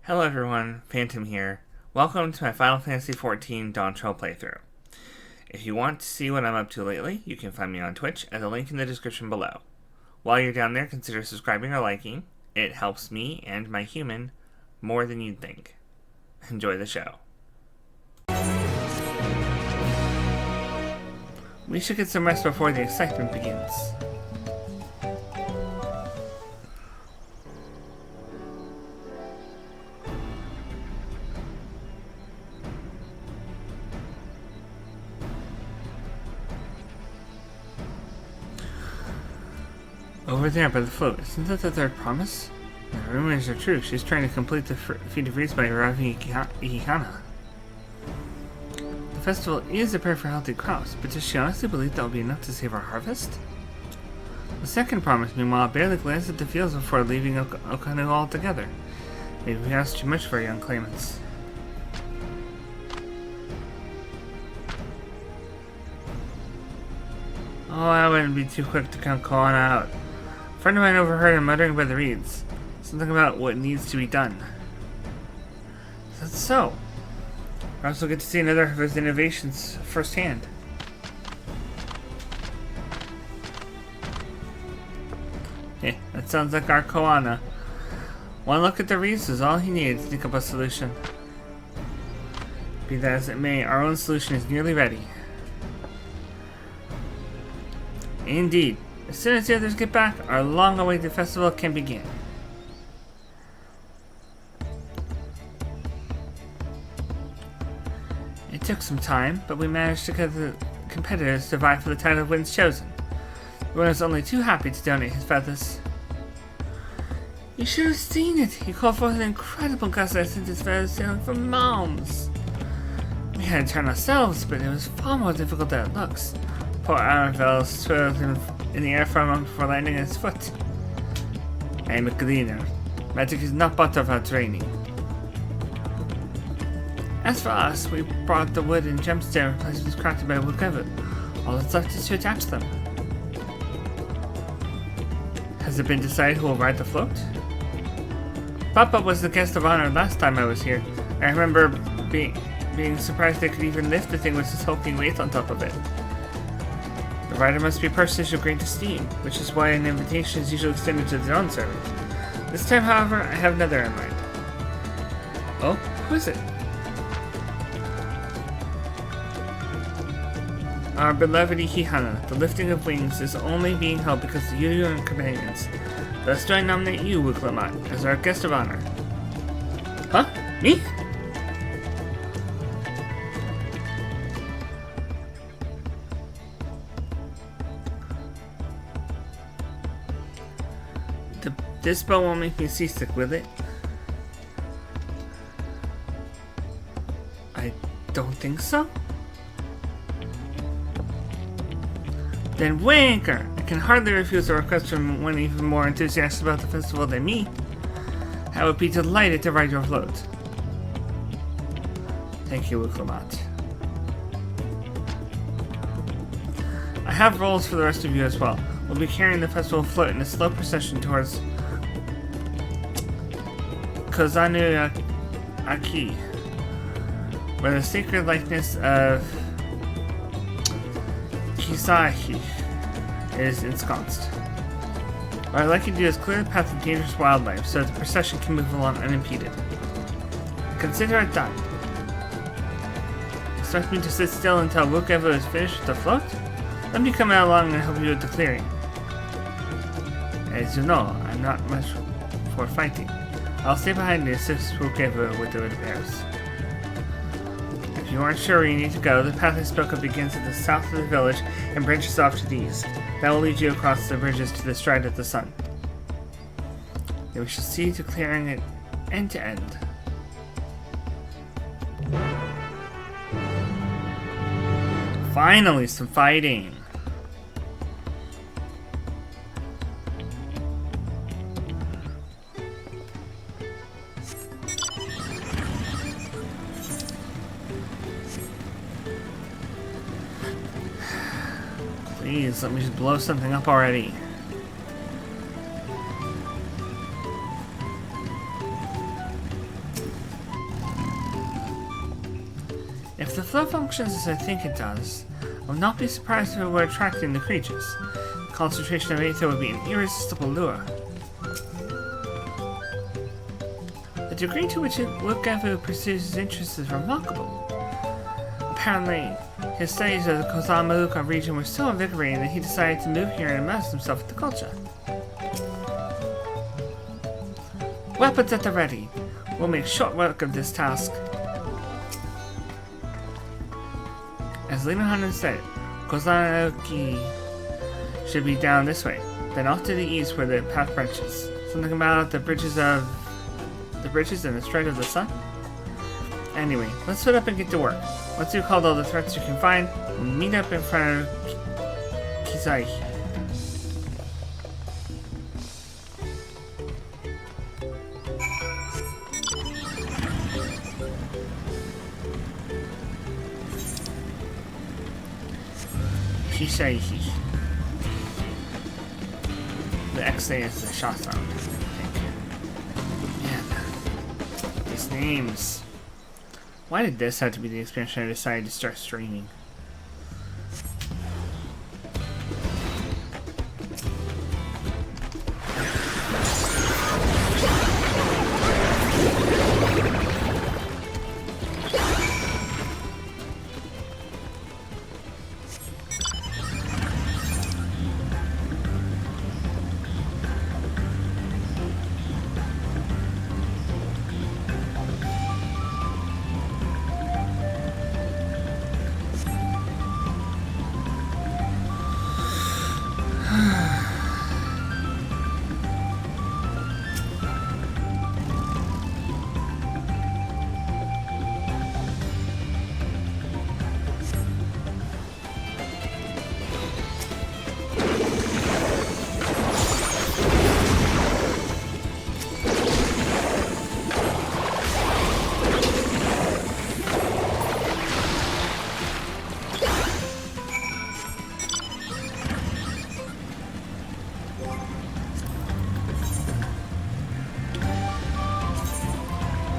Hello everyone, Phantom here. Welcome to my Final Fantasy XIV Dawntrail playthrough. If you want to see what I'm up to lately, you can find me on Twitch at the link in the description below. While you're down there, consider subscribing or liking. It helps me and my human more than you'd think. Enjoy the show. We should get some rest before the excitement begins. Over there by the float, isn't that the third promise? The rumors are true. She's trying to complete the feat of Reeds by arriving Ikihana. The festival is a prayer for healthy crops, but does she honestly believe that will be enough to save our harvest? The second promise, meanwhile, barely glanced at the fields before leaving Okanu altogether. Maybe we asked too much for our young claimants. Oh, I wouldn't be too quick to count Koana out. A friend of mine overheard him muttering by the reeds. Something about what needs to be done. That's so. Perhaps we'll get to see another of his innovations firsthand. Hey, that sounds like our Koana. One look at the reeds is all he needed to think up a solution. Be that as it may, our own solution is nearly ready. Indeed. As soon as the others get back, our long-awaited festival can begin. It took some time, but we managed to get the competitors to vie for the title of Winds Chosen. The winner was only too happy to donate his feathers. You should have seen it! He called forth an incredible gust that sent his feathers sailing for miles. We had to turn ourselves, but it was far more difficult than it looks. Poor Aravel swirled in the air for a moment before landing on his foot. I am a gleaner. Magic is not but about training. As for us, we brought the wood and gemstone replacements crafted by Wookevit. All that's left is to attach them. Has it been decided who will ride the float? Papa was the guest of honor last time I was here. I remember being surprised they could even lift the thing with its hulking weight on top of it. The rider must be a person of great esteem, which is why an invitation is usually extended to the non-servant. This time, however, I have another in mind. Oh, who is it? Our beloved Ikihana. The lifting of wings is only being held because of you and companions. Thus do I nominate you, Lv90, as our guest of honor. Huh? Me? This spell won't make me seasick, will it? I don't think so. Then wanker! I can hardly refuse a request from one even more enthusiastic about the festival than me. I would be delighted to ride your float. Thank you, Lv90. I have roles for the rest of you as well. We'll be carrying the festival float in a slow procession towards Kozanu Aki, where the sacred likeness of Kisahi is ensconced. What I'd like you to do is clear the path of dangerous wildlife so the procession can move along unimpeded. Consider it done. Expect me to sit still until Wookevit is finished with the float? Let me come out along and help you with the clearing. As you know, I'm not much for fighting. I'll stay behind and assist Wookevit with the repairs. If you aren't sure where you need to go, the path I spoke of begins at the south of the village and branches off to the east. That will lead you across the bridges to the stride of the sun. Then we shall see to clearing it end to end. Finally, some fighting! Please, let me just blow something up already. If the flow functions as I think it does, I would not be surprised if it were attracting the creatures. The concentration of aether would be an irresistible lure. The degree to which Lukevu pursues his interests is remarkable. Apparently, his studies of the Kozamaluka region were so invigorating that he decided to move here and immerse himself in the culture. Weapons at the ready. We'll make short work of this task. As Lv90 said, Kozanaoki should be down this way, then off to the east where the path branches. Something about the bridges and the Strait of the Sun? Anyway, let's split up and get to work. Once you've called all the threats you can find, we'll meet up in front of Kizai. Kishaihi. The XA is the shot sound, I think. Man, these names. Why did this have to be the expansion I decided to start streaming?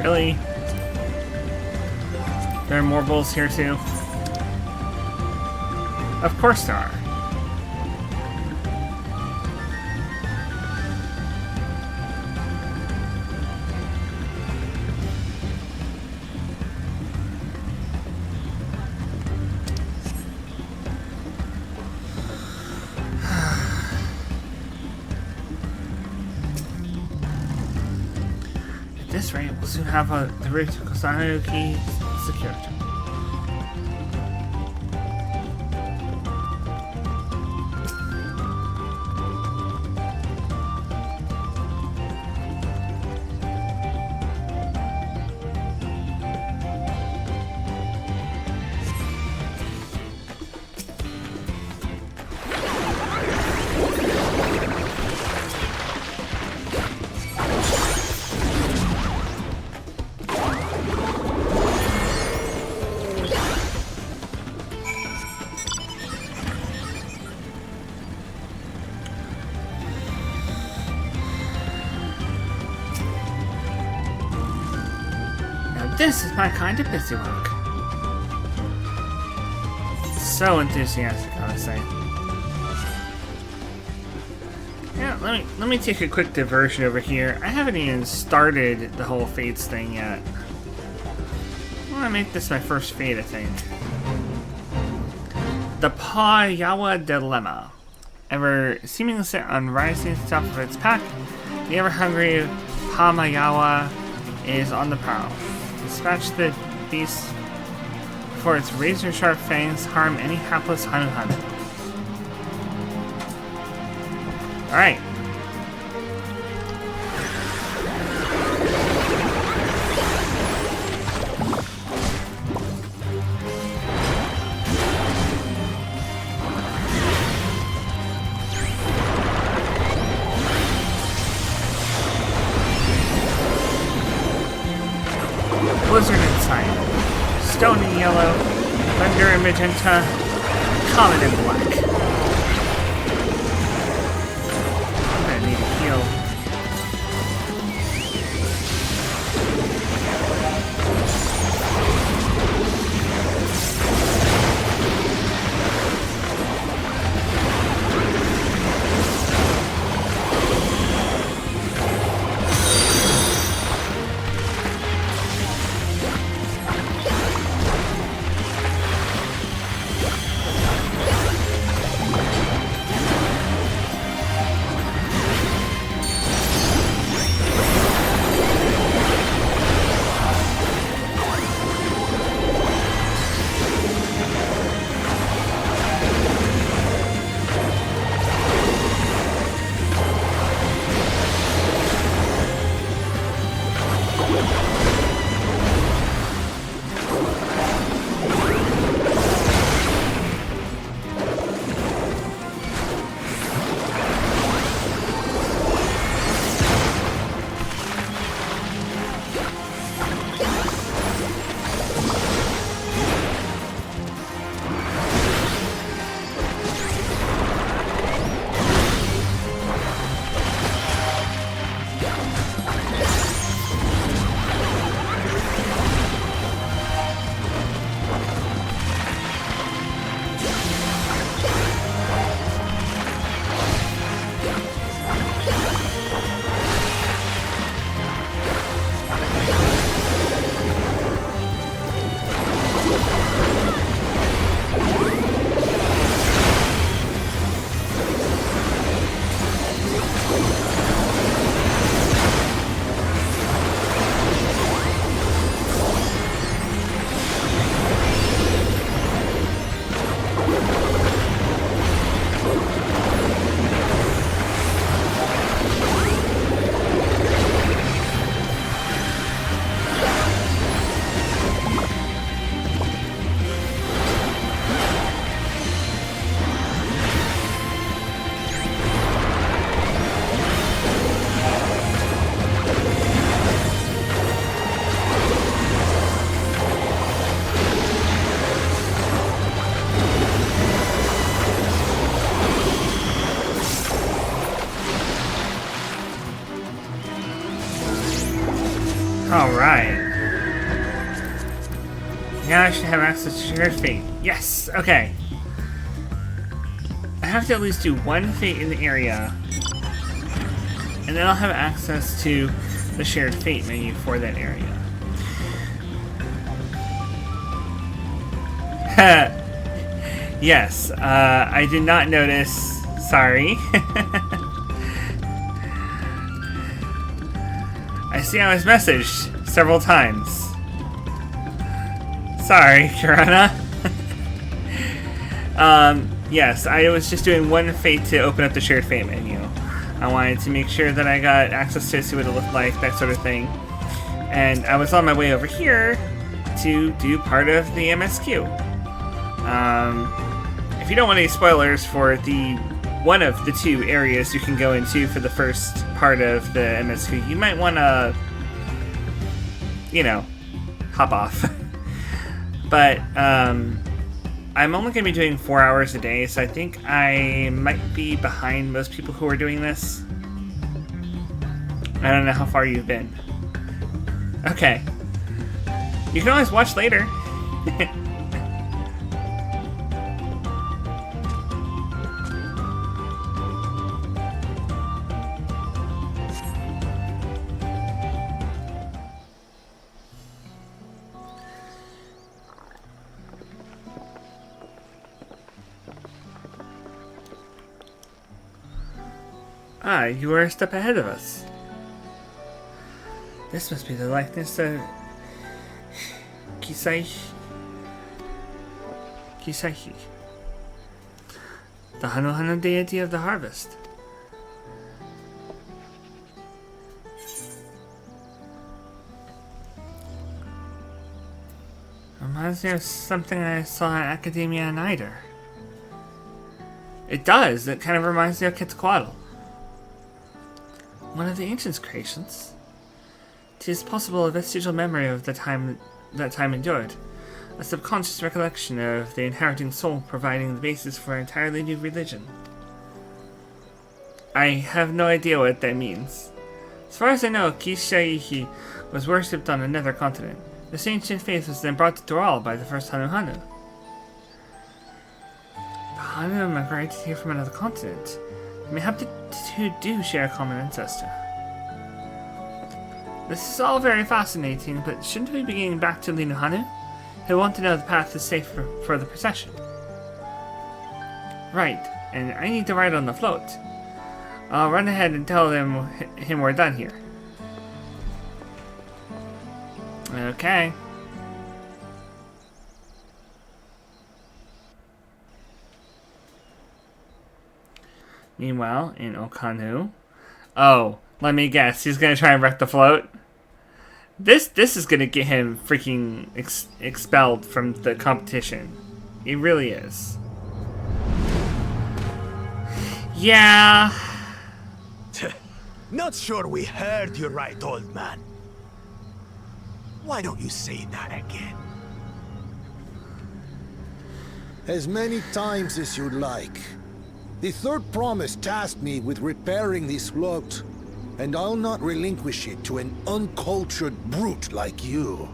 Really? There are more bulls here too? Of course there are. At this rate, we'll soon have the route to Kozanaoki secured. This is my kind of busy work. So enthusiastic, I would say. Yeah, let me take a quick diversion over here. I haven't even started the whole Fates thing yet. I want to make this my first Fate, I think. The Payawa Dilemma. Ever seemingly set on rising to the top of its pack, the ever-hungry Hamayawa is on the prowl. Dispatch the beast before its razor-sharp fangs harm any hapless Hanu-Hanu. Alright. Blizzard in sight. Stone in yellow. Thunder in magenta. Comet in black. I'm gonna need a heal. Alright. Now I should have access to shared fate. Yes! Okay. I have to at least do one fate in the area. And then I'll have access to the shared fate menu for that area. Yes, I did not notice. Sorry. I see I was messaged several times. Sorry, Kirana. Yes, I was just doing one fate to open up the shared fate menu. I wanted to make sure that I got access to see what it looked like, that sort of thing. And I was on my way over here to do part of the MSQ. If you don't want any spoilers for the one of the two areas you can go into for the first part of the MSQ, you might want to, you know, hop off. But I'm only going to be doing 4 hours a day, so I think I might be behind most people who are doing this. I don't know how far you've been. Okay. You can always watch later. Ah, you are a step ahead of us. This must be the likeness of Kisaihi, the Hano deity of the harvest. Reminds me of something I saw at Academia Nider. It does. It kind of reminds me of Quetzalcoatl. One of the ancients' creations. 'Tis possible a vestigial memory of the time that time endured, a subconscious recollection of the inheriting soul providing the basis for an entirely new religion. I have no idea what that means. As far as I know, Kisaihi was worshipped on another continent. This ancient faith was then brought to Doral by the first Hanu. The Hanu migrated here from another continent. Mayhap the two do share a common ancestor. This is all very fascinating, but shouldn't we be getting back to Linuhanu? He'll want to know the path is safe for the procession. Right, and I need to ride on the float. I'll run ahead and tell him we're done here. Okay. Meanwhile, in Okanu... Oh, let me guess. He's going to try and wreck the float? This is gonna get him freaking expelled from the competition. It really is. Yeah. Not sure we heard you right, old man. Why don't you say that again? As many times as you'd like. The third promise tasked me with repairing this float, and I'll not relinquish it to an uncultured brute like you.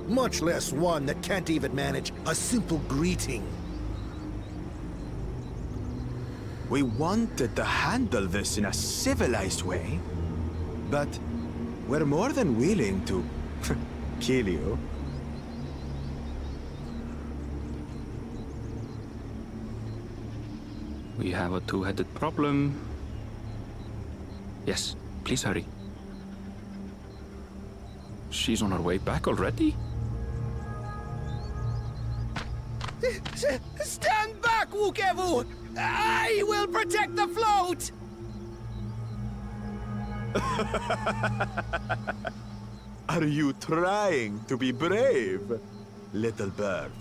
Much less one that can't even manage a simple greeting. We wanted to handle this in a civilized way, but we're more than willing to kill you. We have a two-headed problem. Yes, please hurry. She's on her way back already? Stand back, Wukevu! I will protect the float! Are you trying to be brave, little bird?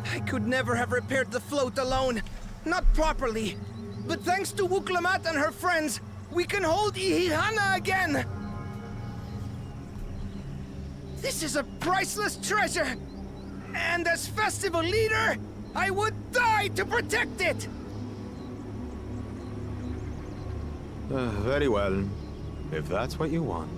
I could never have repaired the float alone. Not properly. But thanks to Wuklamat and her friends, we can hold Ihihana again! This is a priceless treasure! And as festival leader, I would die to protect it! Very well, if that's what you want.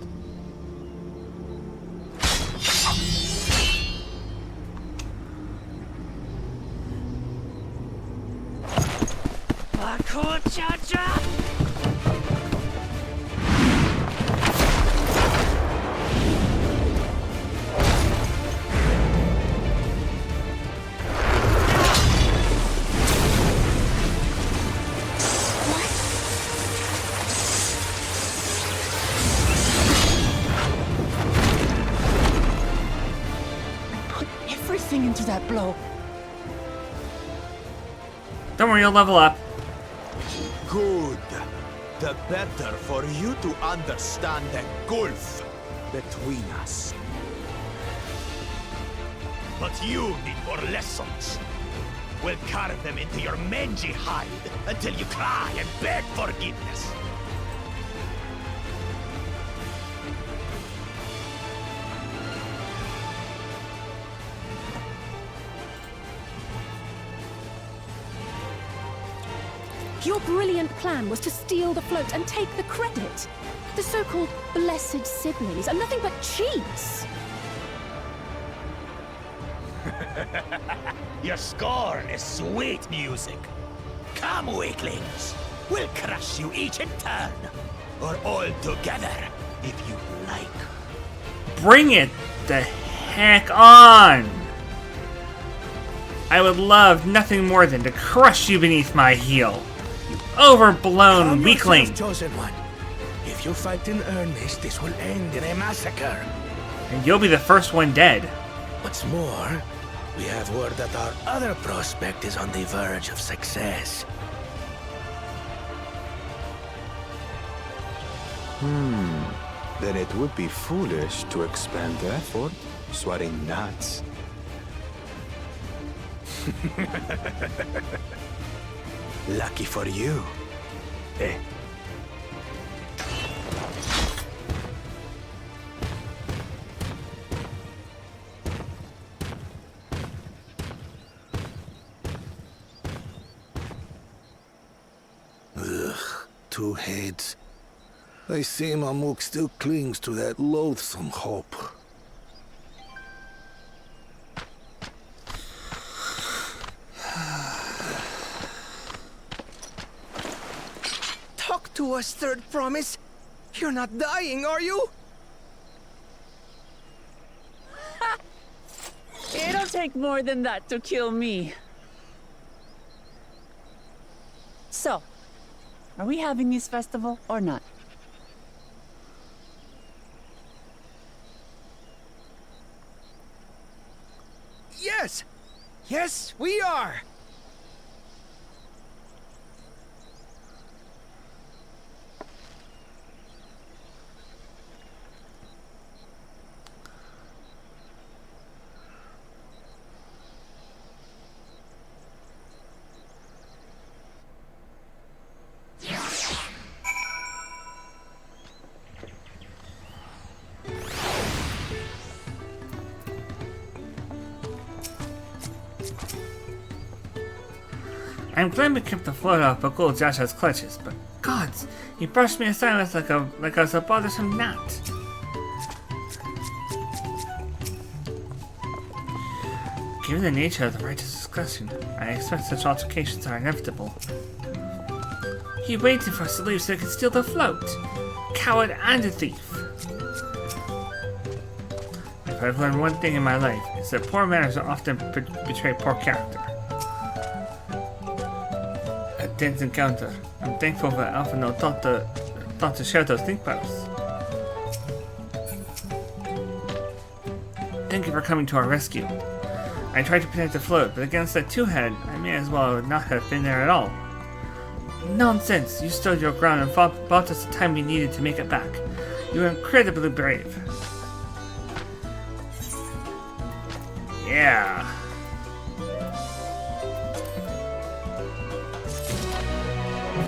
Into that blow. Don't worry, you'll level up. Good. The better for you to understand the gulf between us. But you need more lessons. We'll carve them into your mangy hide until you cry and beg forgiveness. Your brilliant plan was to steal the float and take the credit. The so-called blessed siblings are nothing but cheats. Your scorn is sweet music. Come, weaklings. We'll crush you each in turn. Or all together, if you like. Bring it the heck on! I would love nothing more than to crush you beneath my heel. Overblown Calm weakling! yourself, chosen one. If you fight in earnest, this will end in a massacre. And you'll be the first one dead. What's more, we have word that our other prospect is on the verge of success. Then it would be foolish to expend effort sweating nuts. Lucky for you. Eh? Ugh, two heads. I see Mamuk still clings to that loathsome hope. Talk to us, third promise. You're not dying, are you? It'll take more than that to kill me. So, are we having this festival or not? Yes! Yes, we are! I'm glad we kept the float off Bakul Jasha's clutches, but gods, he brushed me aside with like I was a bothersome gnat. Given the nature of the righteous discussion, I expect such altercations are inevitable. He waited for us to leave so he could steal the float. Coward and a thief. If I've learned one thing in my life, it's that poor manners will often betray poor character. A dense encounter. I'm thankful that Alphino thought to share those thinkpipes. Thank you for coming to our rescue. I tried to protect the float, but against that two-head, I may as well not have been there at all. Nonsense! You stood your ground and bought us the time we needed to make it back. You were incredibly brave. Yeah.